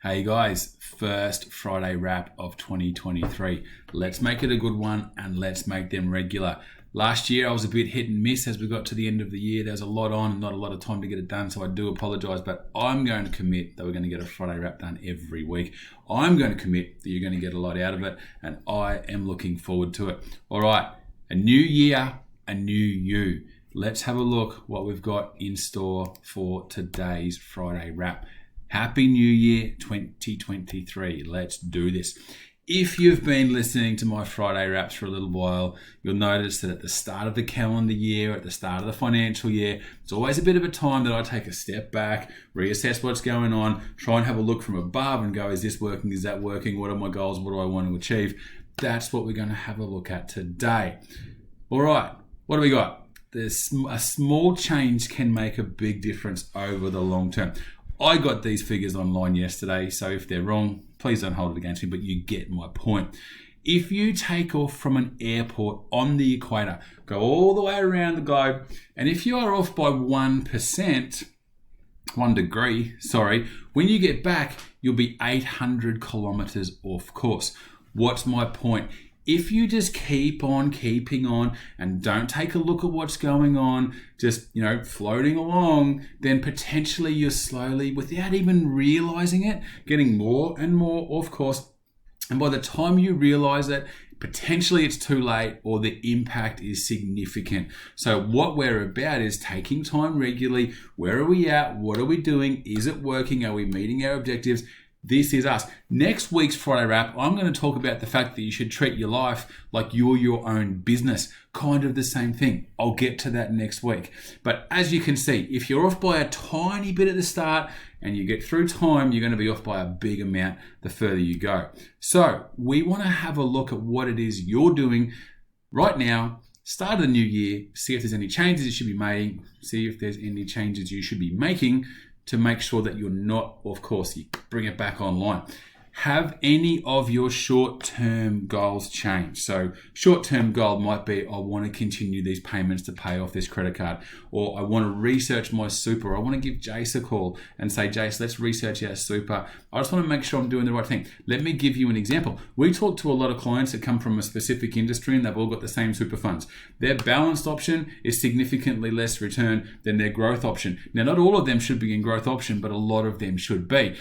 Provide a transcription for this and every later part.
Hey guys, first Friday wrap of 2023. Let's make it a good one and let's make them regular. Last year I was a bit hit and miss as we got to the end of the year. There was a lot on and not a lot of time to get it done, so I do apologise, but I'm going to commit that we're going to get a Friday wrap done every week. I'm going to commit that you're going to get a lot out of it, and I am looking forward to it. All right, a new year, a new you. Let's have a look what we've got in store for today's Friday wrap. Happy New Year 2023. Let's do this. If you've been listening to my Friday wraps for a little while, you'll notice that at the start of the calendar year, at the start of the financial year, it's always a bit of a time that I take a step back, reassess what's going on, try and have a look from above and go, is this working? Is that working? What are my goals? What do I want to achieve? That's what we're going to have a look at today. All right, what do we got? A small change can make a big difference over the long term. I got these figures online yesterday, so if they're wrong, please don't hold it against me, but you get my point. If you take off from an airport on the equator, go all the way around the globe, and if you are off by 1%, 1 degree, when you get back, you'll be 800 kilometers off course. What's my point? If you just keep on keeping on and don't take a look at what's going on, just, floating along, then potentially you're slowly, without even realizing it, getting more and more off course. And by the time you realize it, potentially it's too late or the impact is significant. So what we're about is taking time regularly. Where are we at? What are we doing? Is it working? Are we meeting our objectives? This is us. Next week's Friday wrap, I'm going to talk about the fact that you should treat your life like you're your own business. Kind of the same thing. I'll get to that next week. But as you can see, if you're off by a tiny bit at the start and you get through time, you're going to be off by a big amount the further you go. So we want to have a look at what it is you're doing right now. Start of the new year, see if there's any changes you should be making, see if there's any changes you should be making to make sure that you're not, of course, you bring it back online. Have any of your short-term goals changed? So short-term goal might be, I want to continue these payments to pay off this credit card, or I want to research my super. I want to give Jace a call and say, Jace, let's research our super. I just want to make sure I'm doing the right thing. Let me give you an example. We talk to a lot of clients that come from a specific industry and they've all got the same super funds. Their balanced option is significantly less return than their growth option. Now, not all of them should be in growth option, but a lot of them should be.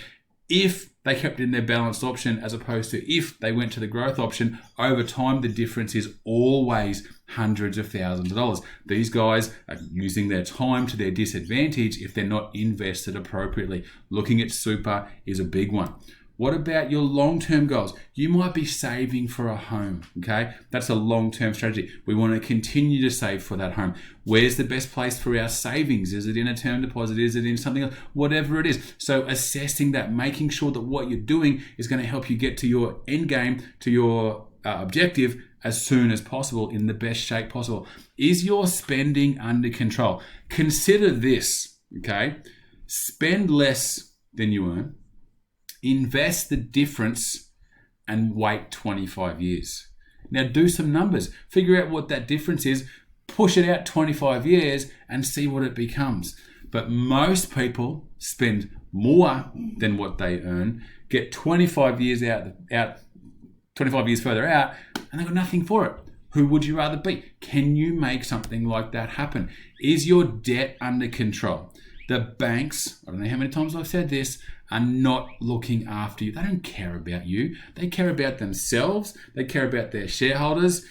If they kept in their balanced option as opposed to if they went to the growth option, over time the difference is always hundreds of thousands of dollars. These guys are using their time to their disadvantage if they're not invested appropriately. Looking at super is a big one. What about your long-term goals? You might be saving for a home, okay? That's a long-term strategy. We want to continue to save for that home. Where's the best place for our savings? Is it in a term deposit? Is it in something else? Whatever it is. So assessing that, making sure that what you're doing is going to help you get to your end game, to your objective as soon as possible, in the best shape possible. Is your spending under control? Consider this, okay? Spend less than you earn. Invest the difference and wait 25 years. Now do some numbers. Figure out what that difference is. Push it out 25 years and see what it becomes. But most people spend more than what they earn, get 25 years 25 years further out, and they've got nothing for it. Who would you rather be? Can you make something like that happen? Is your debt under control? The banks, I don't know how many times I've said this, are not looking after you. They don't care about you. They care about themselves. They care about their shareholders.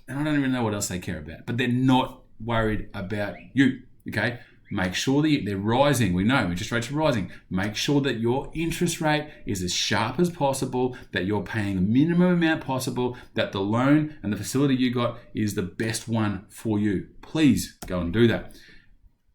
And I don't even know what else they care about. But they're not worried about you, okay? Make sure that they're rising. We know interest rates are rising. Make sure that your interest rate is as sharp as possible, that you're paying the minimum amount possible, that the loan and the facility you got is the best one for you. Please go and do that.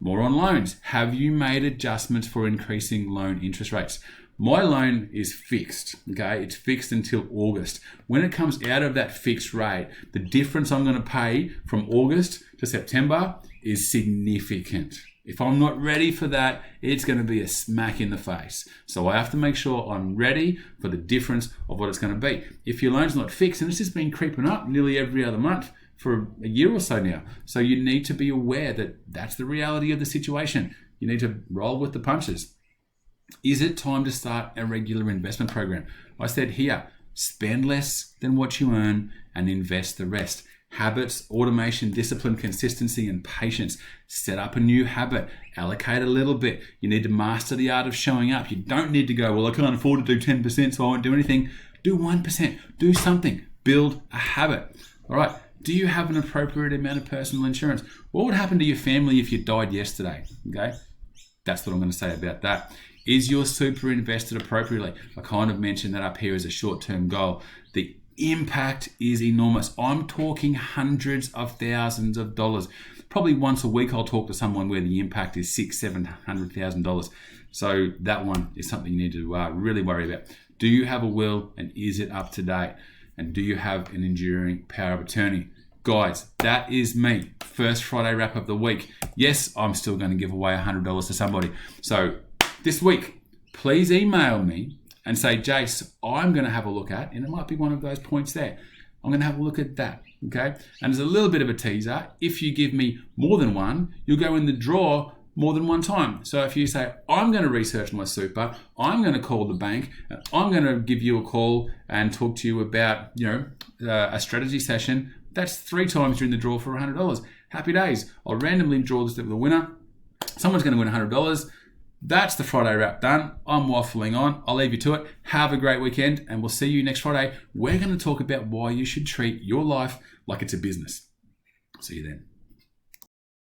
More on loans. Have you made adjustments for increasing loan interest rates? My loan is fixed, okay? It's fixed until August. When it comes out of that fixed rate, the difference I'm going to pay from August to September is significant. If I'm not ready for that, it's going to be a smack in the face. So I have to make sure I'm ready for the difference of what it's going to be. If your loan's not fixed, and it's just been creeping up nearly every other month, for a year or so now. So you need to be aware that that's the reality of the situation. You need to roll with the punches. Is it time to start a regular investment program? I said here, spend less than what you earn and invest the rest. Habits, automation, discipline, consistency, and patience. Set up a new habit. Allocate a little bit. You need to master the art of showing up. You don't need to go, well, I can't afford to do 10%, so I won't do anything. Do 1%. Do something. Build a habit. All right. Do you have an appropriate amount of personal insurance? What would happen to your family if you died yesterday? Okay. That's what I'm going to say about that. Is your super invested appropriately? I kind of mentioned that up here as a short-term goal. The impact is enormous. I'm talking hundreds of thousands of dollars. Probably once a week I'll talk to someone where the impact is $600,000-$700,000. So that one is something you need to really worry about. Do you have a will, and is it up to date? And do you have an enduring power of attorney? Guys, that is me. First Friday wrap of the week. Yes, I'm still going to give away $100 to somebody. So this week, please email me and say, Jace, I'm going to have a look at, and it might be one of those points there. I'm going to have a look at that, okay? And there's a little bit of a teaser. If you give me more than one, you'll go in the draw more than one time. So if you say, I'm going to research my super, I'm going to call the bank, and I'm going to give you a call and talk to you about, a strategy session, that's 3 times you're in the draw for $100. Happy days. I'll randomly draw the winner. Someone's going to win $100. That's the Friday wrap done. I'm waffling on. I'll leave you to it. Have a great weekend, and we'll see you next Friday. We're going to talk about why you should treat your life like it's a business. See you then.